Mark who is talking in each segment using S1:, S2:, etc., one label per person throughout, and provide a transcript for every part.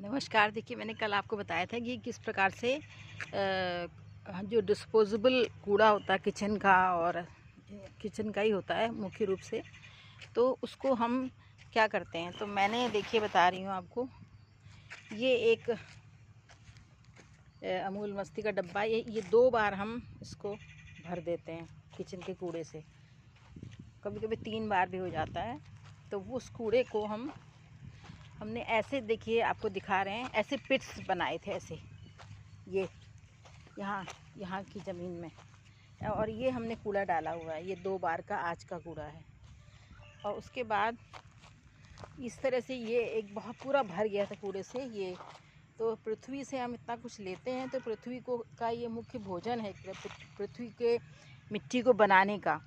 S1: नमस्कार। देखिए, मैंने कल आपको बताया था कि किस प्रकार से जो डिस्पोजेबल कूड़ा होता है किचन का, और किचन का ही होता है मुख्य रूप से, तो उसको हम क्या करते हैं। तो मैंने देखिए बता रही हूँ आपको, ये एक अमूल मस्ती का डब्बा, ये 2 बार हम इसको भर देते हैं किचन के कूड़े से। कभी कभी 3 बार भी हो जाता है। तो वो उस कूड़े को हमने ऐसे, देखिए आपको दिखा रहे हैं, ऐसे पिट्स बनाए थे, ऐसे ये यहाँ की ज़मीन में, और ये हमने कूड़ा डाला हुआ है। ये 2 बार का आज का कूड़ा है। और उसके बाद इस तरह से ये एक बहुत पूरा भर गया था कूड़े से। ये तो पृथ्वी से हम इतना कुछ लेते हैं, तो पृथ्वी को का ये मुख्य भोजन है, पृथ्वी के मिट्टी को बनाने का।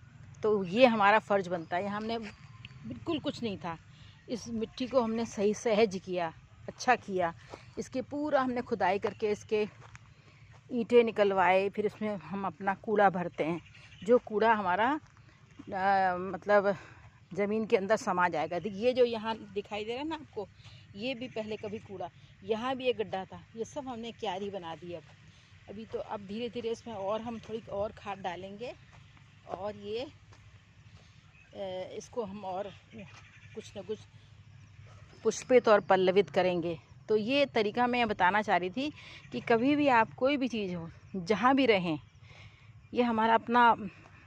S1: तो ये हमारा फ़र्ज़ बनता है। यहाँ हमने बिल्कुल कुछ नहीं था, इस मिट्टी को हमने सही सहज किया, अच्छा किया। इसके पूरा हमने खुदाई करके इसके ईंटें निकलवाए, फिर इसमें हम अपना कूड़ा भरते हैं। जो कूड़ा हमारा मतलब ज़मीन के अंदर समा जाएगा। ये जो यहाँ दिखाई दे रहा है ना आपको, ये भी पहले कभी कूड़ा, यहाँ भी एक गड्ढा था। ये सब हमने क्यारी बना दी। अभी तो अब धीरे धीरे इसमें और हम थोड़ी और खाद डालेंगे, और ये इसको हम और कुछ न कुछ पुष्पित और पल्लवित करेंगे। तो ये तरीका मैं बताना चाह रही थी कि कभी भी आप कोई भी चीज़ हो, जहाँ भी रहें, ये हमारा अपना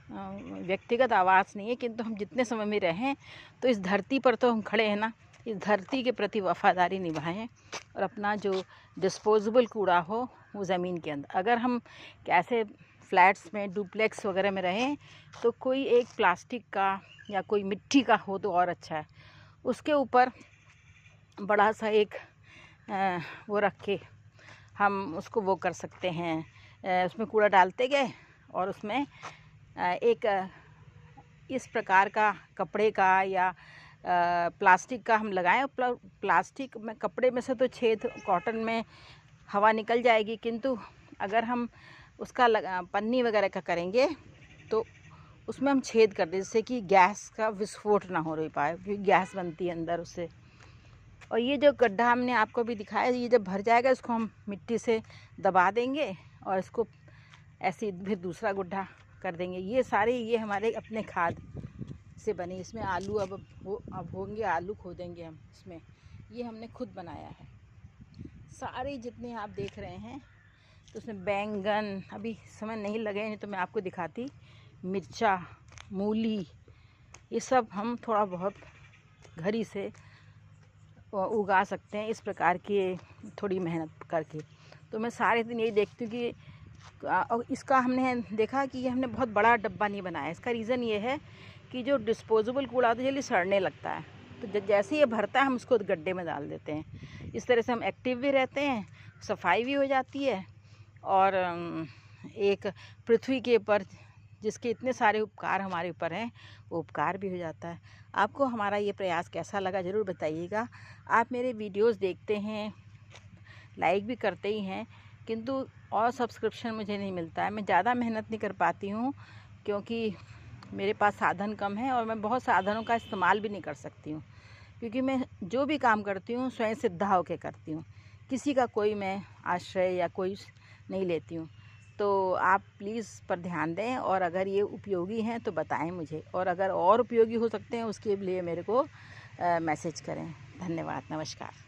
S1: व्यक्तिगत आवास नहीं है, किंतु हम जितने समय में रहें, तो इस धरती पर तो हम खड़े हैं ना, इस धरती के प्रति वफादारी निभाएं, और अपना जो डिस्पोजेबल कूड़ा हो वो ज़मीन के अंदर। अगर हम कैसे फ्लैट्स में, डुप्लेक्स वगैरह में रहें, तो कोई एक प्लास्टिक का या कोई मिट्टी का हो तो और अच्छा है। उसके ऊपर बड़ा सा एक वो रख के हम उसको वो कर सकते हैं, उसमें कूड़ा डालते गए, और उसमें एक इस प्रकार का कपड़े का या प्लास्टिक का हम लगाएं। प्लास्टिक में, कपड़े में से तो छेद, कॉटन में हवा निकल जाएगी, किंतु अगर हम उसका पन्नी वगैरह का करेंगे तो उसमें हम छेद कर दें, जिससे कि गैस का विस्फोट ना हो रही पाए, क्योंकि गैस बनती है अंदर उससे। और ये जो गड्ढा हमने आपको भी दिखाया, ये जब भर जाएगा, इसको हम मिट्टी से दबा देंगे और इसको ऐसे फिर दूसरा गड्ढा कर देंगे। ये सारे ये हमारे अपने खाद से बने। इसमें आलू अब होंगे, आलू खोदेंगे हम इसमें। ये हमने खुद बनाया है। सारे जितने आप देख रहे हैं, तो उसमें बैंगन अभी समय नहीं लगे, नहीं तो मैं आपको दिखाती। मिर्चा, मूली, ये सब हम थोड़ा बहुत घर ही से उगा सकते हैं, इस प्रकार की थोड़ी मेहनत करके। तो मैं सारे दिन यही देखती हूँ कि और इसका हमने देखा कि ये हमने बहुत बड़ा डब्बा नहीं बनाया। इसका रीज़न ये है कि जो डिस्पोजेबल कूड़ा होता है जल्दी सड़ने लगता है, तो जैसे ये भरता है हम उसको गड्ढे में डाल देते हैं। इस तरह से हम एक्टिव भी रहते हैं, सफाई भी हो जाती है, और एक पृथ्वी के ऊपर जिसके इतने सारे उपकार हमारे ऊपर हैं, वो उपकार भी हो जाता है। आपको हमारा ये प्रयास कैसा लगा ज़रूर बताइएगा। आप मेरे वीडियोस देखते हैं, लाइक भी करते ही हैं, किंतु और सब्सक्रिप्शन मुझे नहीं मिलता है। मैं ज़्यादा मेहनत नहीं कर पाती हूँ, क्योंकि मेरे पास साधन कम है, और मैं बहुत साधनों का इस्तेमाल भी नहीं कर सकती हूँ, क्योंकि मैं जो भी काम करती हूँ स्वयं सिद्धा होकर करती हूँ। किसी का कोई मैं आश्रय या कोई नहीं लेती हूँ। तो आप प्लीज़ पर ध्यान दें, और अगर ये उपयोगी हैं तो बताएं मुझे, और अगर और उपयोगी हो सकते हैं उसके लिए मेरे को मैसेज करें। धन्यवाद, नमस्कार।